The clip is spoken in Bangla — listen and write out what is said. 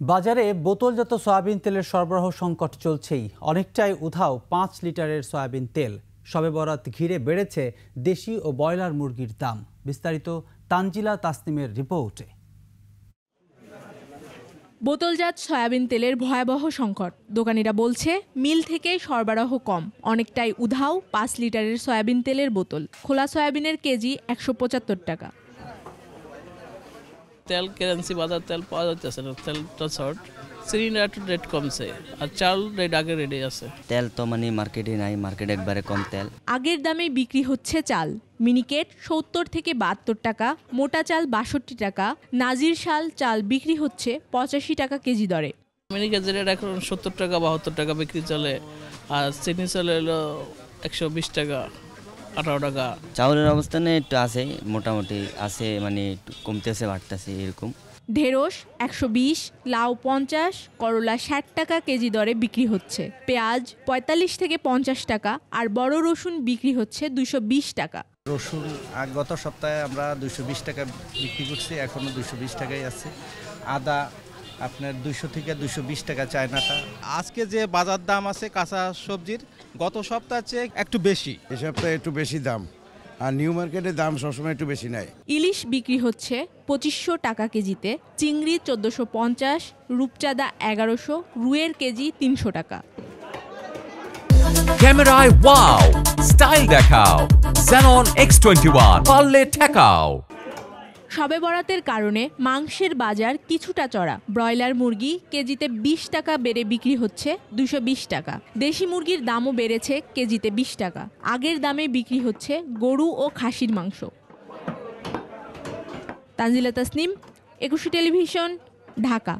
বাজারে বোতলজাত সয়াবিন তেলের সরবরাহ সংকট চলছেই। অনেকটাই উধাও 5 লিটারের সয়াবিন তেল। শবে বরাত ঘিরে বেড়েছে দেশি ও ব্রয়লার মুরগির দাম। বিস্তারিত তানজিলা তাসনিমের রিপোর্টে। বোতলজাত সয়াবিন তেলের ভয়াবহ সংকট। দোকানিরা বলছে মিল থেকে সরবরাহ কম। অনেকটাই উধাও 5 লিটারের সয়াবিন তেলের বোতল। খোলা সয়াবিনের কেজি 175 টাকা। তেল কারেন্সি বাজার তেল পাওয়া যাচ্ছে না, তেলটা শর্ট। সিলিন্ডার রেট কমছে আর চাল রেট আগে রেটে আছে। তেল তো মানে মার্কেটে নাই, মার্কেটে একবারে কম তেল। আগের দামে বিক্রি হচ্ছে চাল। মিনিকেট 70 থেকে 72 টাকা, মোটা চাল 62 টাকা, নাজির শাল চাল বিক্রি হচ্ছে 85 টাকা কেজি দরে। মিনিকেটের রেট এখন 70 টাকা 72 টাকা বিক্রি চলে, আর চিনি চলে হলো 120 টাকা 18 টাকা। চাউলের অবস্থানে একটু আছে, মোটামুটি আছে, মানে একটু কমতেছে বাড়তেছে এরকম। ঢেঁড়স 120, লাউ 50, করলা 60 টাকা কেজি দরে বিক্রি হচ্ছে। পেঁয়াজ 45 থেকে 50 টাকা আর বড় রসুন বিক্রি হচ্ছে 220 টাকা। রসুন গত সপ্তাহে আমরা 220 টাকা বিক্রি করছি, এখনও 220 টাকাই আছে। আদা আপনার 200 থেকে 220 টাকা চায়নাটা। আজকে যে বাজার দাম আছে কাঁচা সবজির গত সপ্তাহের চেয়ে একটু বেশি। এই সপ্তাহে একটু বেশি দাম, আর নিউ মার্কেটে দাম সবসময় একটু বেশি নেয়। ইলিশ বিক্রি হচ্ছে 2500 টাকা কেজিতে, চিংড়ি 1450, রূপচাঁদা 1100, রুইয়ের কেজি 300 টাকা। ক্যামেরায় ওয়াও, স্টাইল দেখাও, Xenon X21 পারলে ঠেকাও। শবে বরাতের কারণে মাংসের বাজার কিছুটা চড়া। ব্রয়লার মুরগি কেজিতে 20 টাকা বেড়ে বিক্রি হচ্ছে 220 টাকা। দেশি মুরগির দামও বেড়েছে কেজিতে 20 টাকা। আগের দামে বিক্রি হচ্ছে গরু ও খাসির মাংস। তানজিলা তাসনিম, 21 টেলিভিশন, ঢাকা।